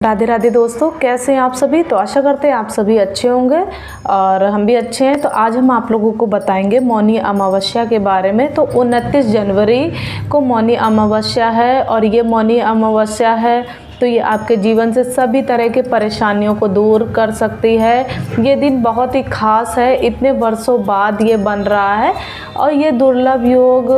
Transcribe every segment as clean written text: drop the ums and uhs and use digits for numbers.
राधे राधे दोस्तों, कैसे हैं आप सभी। तो आशा करते हैं आप सभी अच्छे होंगे और हम भी अच्छे हैं। तो आज हम आप लोगों को बताएंगे मौनी अमावस्या के बारे में। तो 29 जनवरी को मौनी अमावस्या है और ये मौनी अमावस्या है तो ये आपके जीवन से सभी तरह के परेशानियों को दूर कर सकती है। ये दिन बहुत ही ख़ास है, इतने वर्षों बाद ये बन रहा है और ये दुर्लभ योग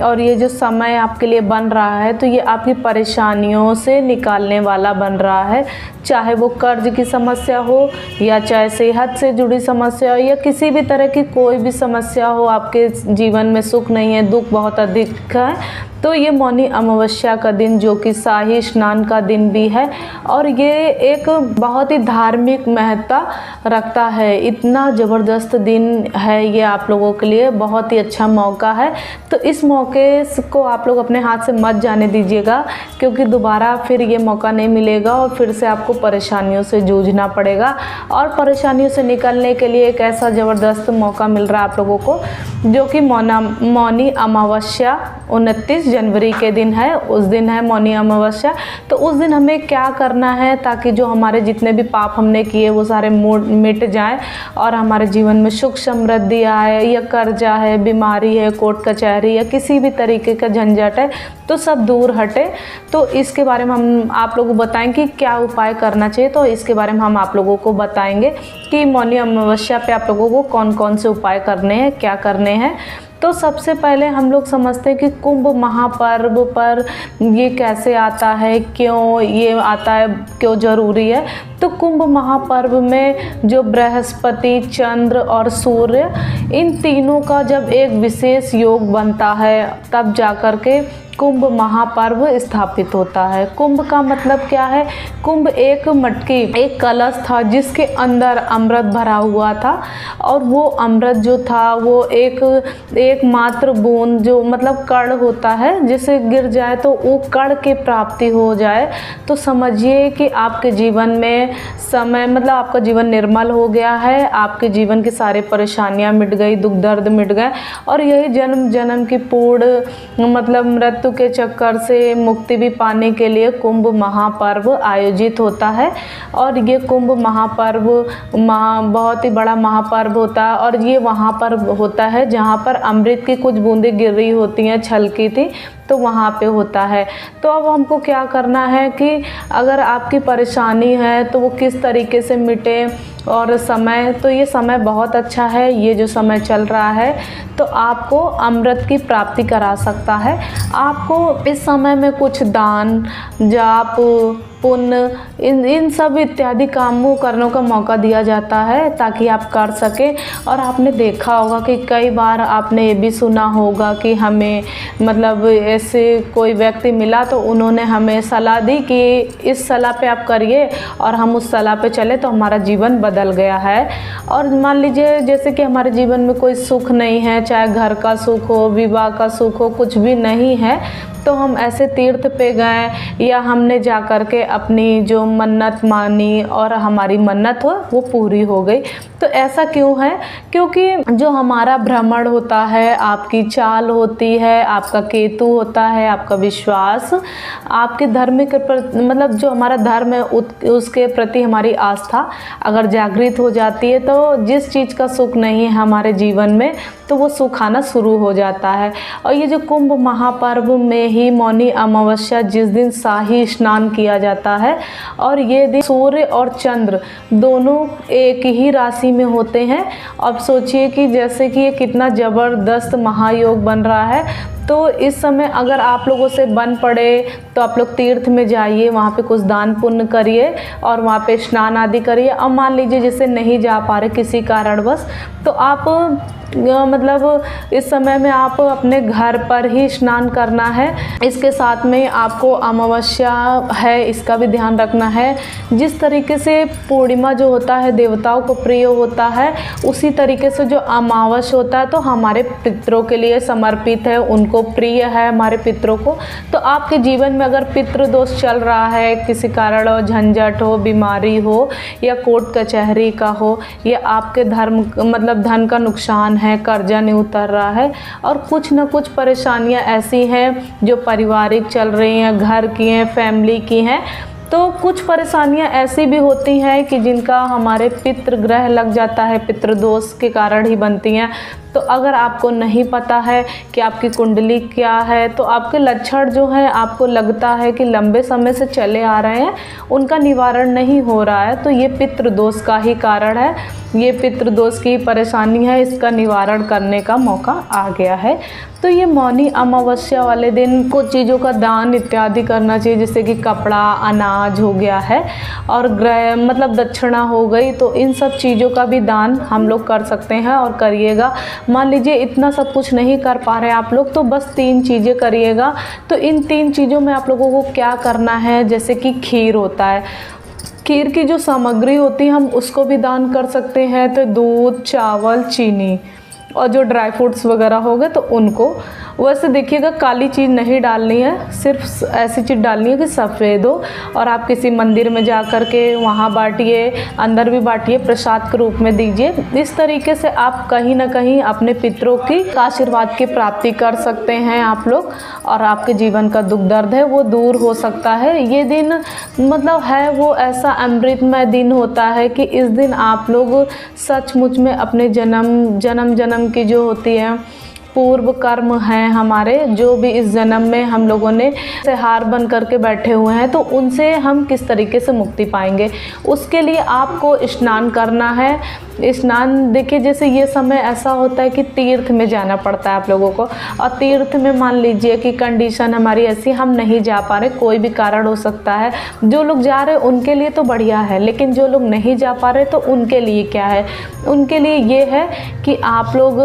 और ये जो समय आपके लिए बन रहा है तो ये आपकी परेशानियों से निकालने वाला बन रहा है। चाहे वो कर्ज की समस्या हो या चाहे सेहत से जुड़ी समस्या हो या किसी भी तरह की कोई भी समस्या हो, आपके जीवन में सुख नहीं है, दुख बहुत अधिक है, तो ये मौनी अमावस्या का दिन जो कि शाही स्नान का दिन भी है और ये एक बहुत ही धार्मिक महत्ता रखता है। इतना ज़बरदस्त दिन है ये आप लोगों के लिए, बहुत ही अच्छा मौका है। तो इस मौके को आप लोग अपने हाथ से मत जाने दीजिएगा, क्योंकि दोबारा फिर ये मौका नहीं मिलेगा और फिर से आपको परेशानियों से जूझना पड़ेगा। और परेशानियों से निकलने के लिए एक ऐसा ज़बरदस्त मौका मिल रहा है आप लोगों को, जो कि मौनी अमावस्या 29 जनवरी के दिन है। उस दिन है मौनी अमावस्या। तो उस दिन हमें क्या करना है ताकि जो हमारे जितने भी पाप हमने किए वो सारे मिट जाएं और हमारे जीवन में सुख समृद्धि आए, या कर्जा है, बीमारी है, कोर्ट कचहरी या किसी भी तरीके का झंझट है तो सब दूर हटे। तो इसके बारे में हम आप लोगों को बताएंगे कि क्या उपाय करना चाहिए। तो इसके बारे में हम आप लोगों को बताएंगे कि मौनी अमावस्या पे आप लोगों को कौन कौन से उपाय करने हैं, क्या करने हैं। तो सबसे पहले हम लोग समझते हैं कि कुंभ महापर्व पर ये कैसे आता है, क्यों ये आता है, क्यों ज़रूरी है। तो कुंभ महापर्व में जो बृहस्पति, चंद्र और सूर्य, इन तीनों का जब एक विशेष योग बनता है तब जाकर के कुंभ महापर्व स्थापित होता है। कुंभ का मतलब क्या है? कुंभ एक मटकी, एक कलश था जिसके अंदर अमृत भरा हुआ था और वो अमृत जो था वो एक मात्र बूंद, जो मतलब कण होता है, जिसे गिर जाए तो वो कण की प्राप्ति हो जाए तो समझिए कि आपके जीवन में समय मतलब आपका जीवन निर्मल हो गया है, आपके जीवन की सारी परेशानियां मिट गई, दुख दर्द मिट गए और यही जन्म जन्म की पूर्ण मतलब मृत्यु के चक्कर से मुक्ति भी पाने के लिए कुंभ महापर्व आयोजित होता है। और ये कुंभ महापर्व बहुत ही बड़ा महापर्व होता है और ये वहाँ पर होता है जहाँ पर अमृत की कुछ बूंदें गिर रही होती हैं, छलकी थी, तो वहाँ पे होता है। तो अब हमको क्या करना है कि अगर आपकी परेशानी है तो वो किस तरीके से मिटे। और समय, तो ये समय बहुत अच्छा है, ये जो समय चल रहा है तो आपको अमृत की प्राप्ति करा सकता है। आपको इस समय में कुछ दान, जाप, पुण्य, इन सब इत्यादि कामों करने का मौका दिया जाता है ताकि आप कर सकें। और आपने देखा होगा कि कई बार आपने ये भी सुना होगा कि हमें मतलब ऐसे कोई व्यक्ति मिला तो उन्होंने हमें सलाह दी कि इस सलाह पे आप करिए और हम उस सलाह पे चले तो हमारा जीवन बदल गया है। और मान लीजिए जैसे कि हमारे जीवन में कोई सुख नहीं है, चाहे घर का सुख हो, विवाह का सुख हो, कुछ भी नहीं है, तो हम ऐसे तीर्थ पे गए या हमने जा कर के अपनी जो मन्नत मानी और हमारी मन्नत हो वो पूरी हो गई। तो ऐसा क्यों है? क्योंकि जो हमारा भ्रमण होता है, आपकी चाल होती है, आपका केतु होता है, आपका विश्वास, आपके धर्म के मतलब जो हमारा धर्म है उसके प्रति हमारी आस्था अगर जागृत हो जाती है तो जिस चीज़ का सुख नहीं है हमारे जीवन में तो वो सुख आना शुरू हो जाता है। और ये जो कुंभ महापर्व में ही मौनी अमावस्या जिस दिन शाही स्नान किया जाता है और ये दिन सूर्य और चंद्र दोनों एक ही राशि में होते हैं। अब सोचिए कि जैसे कि ये कितना ज़बरदस्त महायोग बन रहा है। तो इस समय अगर आप लोगों से बन पड़े तो आप लोग तीर्थ में जाइए, वहाँ पे कुछ दान पुण्य करिए और वहाँ पे स्नान आदि करिए। अब मान लीजिए जैसे नहीं जा पा रहे किसी कारणवश तो आप मतलब इस समय में आप अपने घर पर ही स्नान करना है। इसके साथ में आपको अमावस्या है इसका भी ध्यान रखना है। जिस तरीके से पूर्णिमा जो होता है देवताओं को प्रिय होता है, उसी तरीके से जो अमावस्या होता है तो हमारे पितरों के लिए समर्पित है, उनको प्रिय है हमारे पितरों को। तो आपके जीवन में अगर पितृ दोष चल रहा है, किसी कारण हो, झंझट हो, बीमारी हो या कोर्ट कचहरी का हो या आपके धर्म मतलब धन का नुकसान है, कर्जा नहीं उतर रहा है और कुछ न कुछ परेशानियां ऐसी हैं जो पारिवारिक चल रही हैं, घर की हैं, फैमिली की हैं, तो कुछ परेशानियां ऐसी भी होती हैं कि जिनका हमारे पितृ ग्रह लग जाता है, पितृदोष के कारण ही बनती हैं। तो अगर आपको नहीं पता है कि आपकी कुंडली क्या है, तो आपके लक्षण जो हैं आपको लगता है कि लंबे समय से चले आ रहे हैं, उनका निवारण नहीं हो रहा है, तो ये पितृदोष का ही कारण है, ये पितृदोष की परेशानी है, इसका निवारण करने का मौका आ गया है। तो ये मौनी अमावस्या वाले दिन कुछ चीज़ों का दान इत्यादि करना चाहिए, जैसे कि कपड़ा, अनाज हो गया है, और ग्रह मतलब दक्षिणा हो गई, तो इन सब चीज़ों का भी दान हम लोग कर सकते हैं और करिएगा। मान लीजिए इतना सब कुछ नहीं कर पा रहे आप लोग, तो बस 3 चीज़ें करिएगा। तो इन 3 चीज़ों में आप लोगों को क्या करना है, जैसे कि खीर होता है, खीर की जो सामग्री होती है हम उसको भी दान कर सकते हैं। तो दूध, चावल, चीनी और जो ड्राई फ्रूट्स वगैरह हो गए तो उनको, वैसे देखिएगा काली चीज़ नहीं डालनी है, सिर्फ ऐसी चीज़ डालनी है कि सफ़ेद हो, और आप किसी मंदिर में जा कर के वहाँ बांटिए, अंदर भी बांटिए, प्रसाद के रूप में दीजिए। इस तरीके से आप कहीं ना कहीं अपने पितरों की आशीर्वाद की प्राप्ति कर सकते हैं आप लोग, और आपके जीवन का दुख दर्द है वो दूर हो सकता है। ये दिन मतलब है वो ऐसा अमृतमय दिन होता है कि इस दिन आप लोग सचमुच में अपने जन्म की जो होती है पूर्व कर्म हैं हमारे, जो भी इस जन्म में हम लोगों ने से हार बन करके बैठे हुए हैं, तो उनसे हम किस तरीके से मुक्ति पाएंगे, उसके लिए आपको स्नान करना है। स्नान देखिए, जैसे ये समय ऐसा होता है कि तीर्थ में जाना पड़ता है आप लोगों को, और तीर्थ में मान लीजिए कि कंडीशन हमारी ऐसी, हम नहीं जा पा रहे, कोई भी कारण हो सकता है। जो लोग जा रहे उनके लिए तो बढ़िया है, लेकिन जो लोग नहीं जा पा रहे तो उनके लिए क्या है, उनके लिए ये है कि आप लोग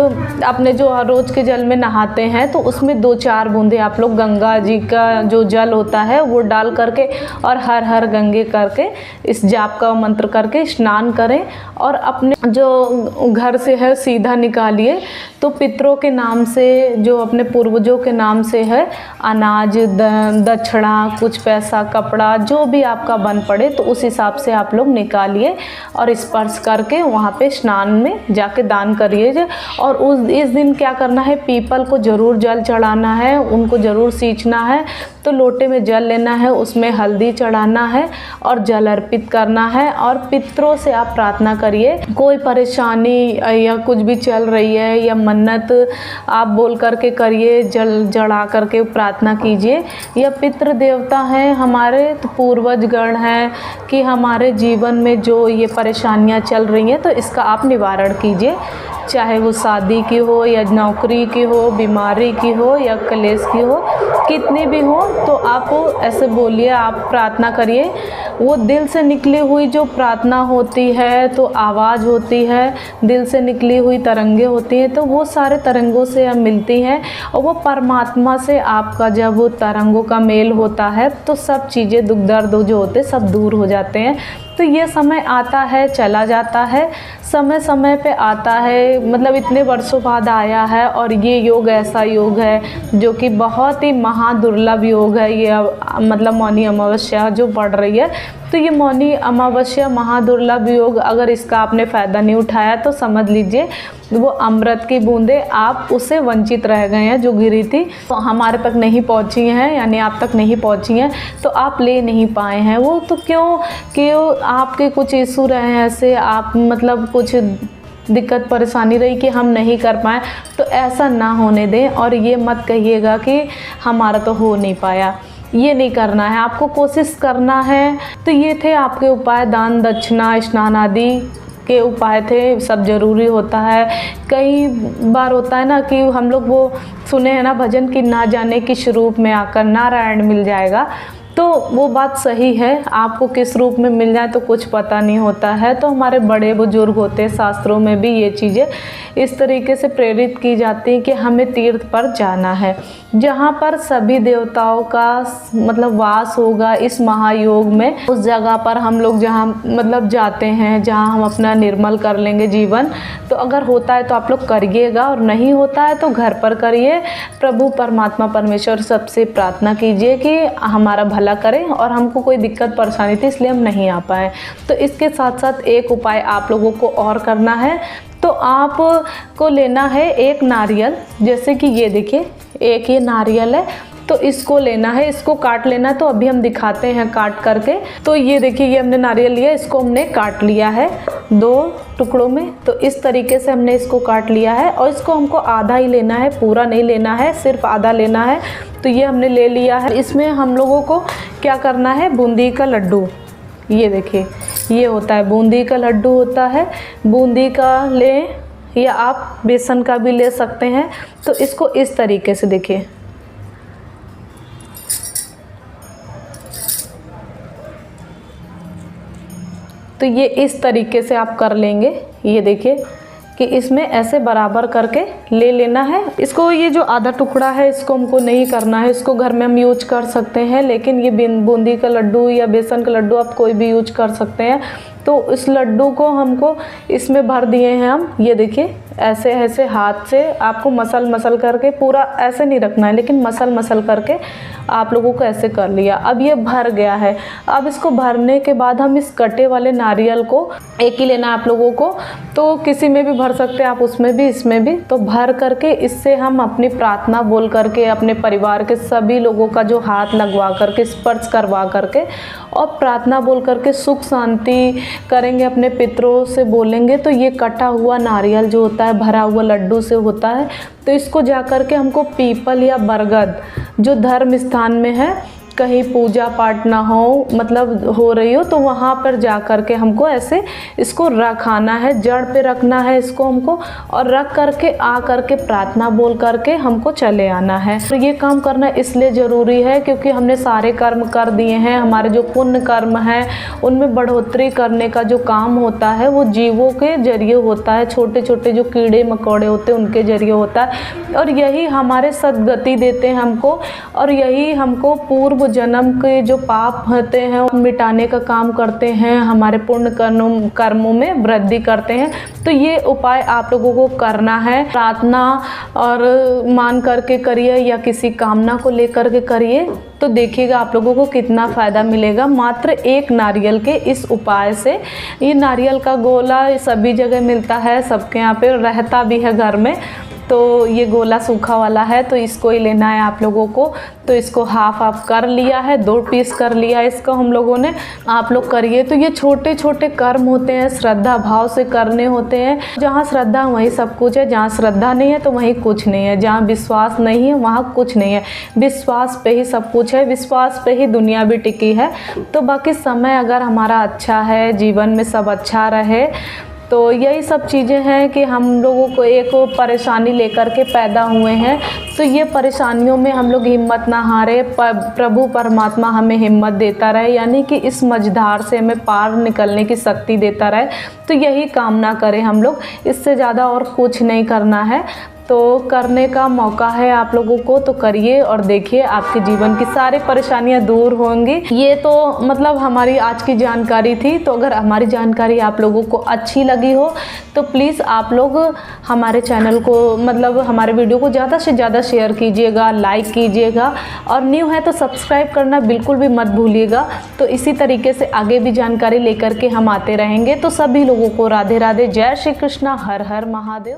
अपने जो रोज़ के जल में नहाते हैं तो उसमें 2-4 बूंदे आप लोग गंगा जी का जो जल होता है वो डाल करके और हर हर गंगे करके इस जाप का मंत्र करके स्नान करें, और अपने जो घर से है सीधा निकालिए। तो पितरों के नाम से, जो अपने पूर्वजों के नाम से है, अनाज, दक्षिणा, कुछ पैसा, कपड़ा, जो भी आपका बन पड़े तो उस हिसाब से आप लोग निकालिए और स्पर्श करके वहाँ पे स्नान में जाके दान करिए। और इस दिन क्या करना है, पीपल को ज़रूर जल चढ़ाना है, उनको ज़रूर सींचना है। तो लोटे में जल लेना है, उसमें हल्दी चढ़ाना है और जल अर्पित करना है, और पितरों से आप प्रार्थना करिए। कोई परेशानी या कुछ भी चल रही है या मन्नत आप बोल करके करिए, जल चढ़ा करके प्रार्थना कीजिए। या पितृ देवता हैं हमारे, तो पूर्वज गण हैं कि हमारे जीवन में जो ये परेशानियां चल रही हैं तो इसका आप निवारण कीजिए, चाहे वो शादी की हो या नौकरी की हो, बीमारी की हो या कलेश की हो, कितनी भी हो, तो आप ऐसे बोलिए, आप प्रार्थना करिए। वो दिल से निकली हुई जो प्रार्थना होती है तो आवाज़ होती है, दिल से निकली हुई तरंगे होती हैं, तो वो सारे तरंगों से हम मिलती हैं, और वो परमात्मा से आपका जब वो तरंगों का मेल होता है तो सब चीज़ें, दुख दर्द जो होते सब दूर हो जाते हैं। तो ये समय आता है, चला जाता है, समय समय पे आता है, मतलब इतने वर्षों बाद आया है, और ये योग ऐसा योग है जो कि बहुत ही महादुर्लभ योग है। ये मतलब मौनी अमावस्या जो पड़ रही है, तो ये मौनी अमावस्या महादुर्लभ योग, अगर इसका आपने फ़ायदा नहीं उठाया तो समझ लीजिए वो अमृत की बूंदें आप उससे वंचित रह गए हैं, जो गिरी थी तो हमारे तक नहीं पहुंची हैं, यानी आप तक नहीं पहुंची हैं, तो आप ले नहीं पाए हैं वो। तो क्यों आपके कुछ इशू रहे हैं ऐसे, आप मतलब कुछ दिक्कत परेशानी रही कि हम नहीं कर पाए, तो ऐसा ना होने दें। और ये मत कहिएगा कि हमारा तो हो नहीं पाया, ये नहीं करना है, आपको कोशिश करना है। तो ये थे आपके उपाय, दान, दक्षिणा, स्नान आदि के उपाय थे। सब ज़रूरी होता है, कई बार होता है ना कि हम लोग वो सुने हैं ना भजन कि ना जाने किस रूप में आकर नारायण मिल जाएगा, तो वो बात सही है, आपको किस रूप में मिल जाए तो कुछ पता नहीं होता है। तो हमारे बड़े बुजुर्ग होते हैं, शास्त्रों में भी ये चीज़ें इस तरीके से प्रेरित की जाती हैं कि हमें तीर्थ पर जाना है, जहाँ पर सभी देवताओं का मतलब वास होगा इस महायोग में। उस जगह पर हम लोग जहाँ मतलब जाते हैं, जहाँ हम अपना निर्मल कर लेंगे जीवन। तो अगर होता है तो आप लोग करिएगा, और नहीं होता है तो घर पर करिए। प्रभु परमात्मा परमेश्वर सबसे प्रार्थना कीजिए कि हमारा भला करें, और हमको कोई दिक्कत परेशानी थी इसलिए हम नहीं आ पाए। तो इसके साथ साथ एक उपाय आप लोगों को और करना है, तो आपको लेना है एक नारियल, जैसे कि ये देखिए एक ये नारियल है, तो इसको लेना है, इसको काट लेना है। तो अभी हम दिखाते हैं काट करके। तो ये देखिए, ये हमने नारियल लिया, इसको हमने काट लिया है 2 टुकड़ों में। तो इस तरीके से हमने इसको काट लिया है और इसको हमको आधा ही लेना है, पूरा नहीं लेना है, सिर्फ आधा लेना है। तो ये हमने ले लिया है। इसमें हम लोगों को क्या करना है, बूंदी का लड्डू, ये देखिए ये होता है बूंदी का लड्डू होता है। बूंदी का लें या आप बेसन का भी ले सकते हैं। तो इसको इस तरीके से देखिए, तो ये इस तरीके से आप कर लेंगे। ये देखिए कि इसमें ऐसे बराबर करके ले लेना है इसको। ये जो आधा टुकड़ा है इसको हमको नहीं करना है, इसको घर में हम यूज कर सकते हैं, लेकिन ये बूंदी का लड्डू या बेसन का लड्डू आप कोई भी यूज कर सकते हैं। तो इस लड्डू को हमको इसमें भर दिए हैं हम। ये देखिए ऐसे ऐसे हाथ से आपको मसल करके, पूरा ऐसे नहीं रखना है, लेकिन मसल करके आप लोगों को ऐसे कर लिया। अब ये भर गया है। अब इसको भरने के बाद हम इस कटे वाले नारियल को, एक ही लेना आप लोगों को, तो किसी में भी भर सकते हैं आप, उसमें भी इसमें भी। तो भर करके इससे हम अपनी प्रार्थना बोल करके अपने परिवार के सभी लोगों का जो हाथ लगवा करके, स्पर्श करवा करके और प्रार्थना बोल करके सुख शांति करेंगे, अपने पितरों से बोलेंगे। तो ये कटा हुआ नारियल जो होता है भरा हुआ लड्डू से होता है। तो इसको जा कर के हमको पीपल या बरगद जो धर्म स्थान में है, कहीं पूजा पाठ ना हो, मतलब हो रही हो, तो वहाँ पर जा कर के हमको ऐसे इसको रखाना है, जड़ पे रखना है इसको हमको, और रख करके आ करके प्रार्थना बोल करके हमको चले आना है। तो ये काम करना इसलिए ज़रूरी है क्योंकि हमने सारे कर्म कर दिए हैं। हमारे जो पुण्य कर्म हैं उनमें बढ़ोतरी करने का जो काम होता है वो जीवों के जरिए होता है, छोटे छोटे जो कीड़े मकोड़े होते हैं उनके जरिए होता है। और यही हमारे सद्गति देते हैं हमको, और यही हमको पूर्व जन्म के जो पाप होते हैं मिटाने का काम करते हैं, हमारे पुण्य कर्मों में वृद्धि करते हैं। तो ये उपाय आप लोगों को करना है, प्रार्थना और मान करके करिए या किसी कामना को लेकर के करिए। तो देखिएगा आप लोगों को कितना फ़ायदा मिलेगा मात्र एक नारियल के इस उपाय से। ये नारियल का गोला सभी जगह मिलता है, सबके यहाँ पे रहता भी है घर में। तो ये गोला सूखा वाला है, तो इसको ही लेना है आप लोगों को। तो इसको हाफ कर लिया है, 2 पीस कर लिया है इसको हम लोगों ने। आप लोग करिए। तो ये छोटे छोटे कर्म होते हैं, श्रद्धा भाव से करने होते हैं। जहाँ श्रद्धा वहीं सब कुछ है, जहाँ श्रद्धा नहीं है तो वहीं कुछ नहीं है, जहाँ विश्वास नहीं है वहाँ कुछ नहीं है। विश्वास पे ही सब कुछ है, विश्वास पे ही दुनिया भी टिकी है। तो बाकी समय अगर हमारा अच्छा है, जीवन में सब अच्छा रहे, तो यही सब चीज़ें हैं कि हम लोगों को एक परेशानी लेकर के पैदा हुए हैं। तो ये परेशानियों में हम लोग हिम्मत ना हारे, प्रभु परमात्मा हमें हिम्मत देता रहे, यानी कि इस मझधार से हमें पार निकलने की शक्ति देता रहे। तो यही कामना करें हम लोग, इससे ज़्यादा और कुछ नहीं करना है। तो करने का मौका है आप लोगों को, तो करिए और देखिए आपके जीवन की सारी परेशानियां दूर होंगी। ये तो मतलब हमारी आज की जानकारी थी। तो अगर हमारी जानकारी आप लोगों को अच्छी लगी हो तो प्लीज़ आप लोग हमारे चैनल को, मतलब हमारे वीडियो को ज़्यादा से ज़्यादा शेयर कीजिएगा, लाइक कीजिएगा, और न्यू है तो सब्सक्राइब करना बिल्कुल भी मत भूलिएगा। तो इसी तरीके से आगे भी जानकारी लेकर के हम आते रहेंगे। तो सभी लोगों को राधे राधे, जय श्री कृष्णा, हर हर महादेव।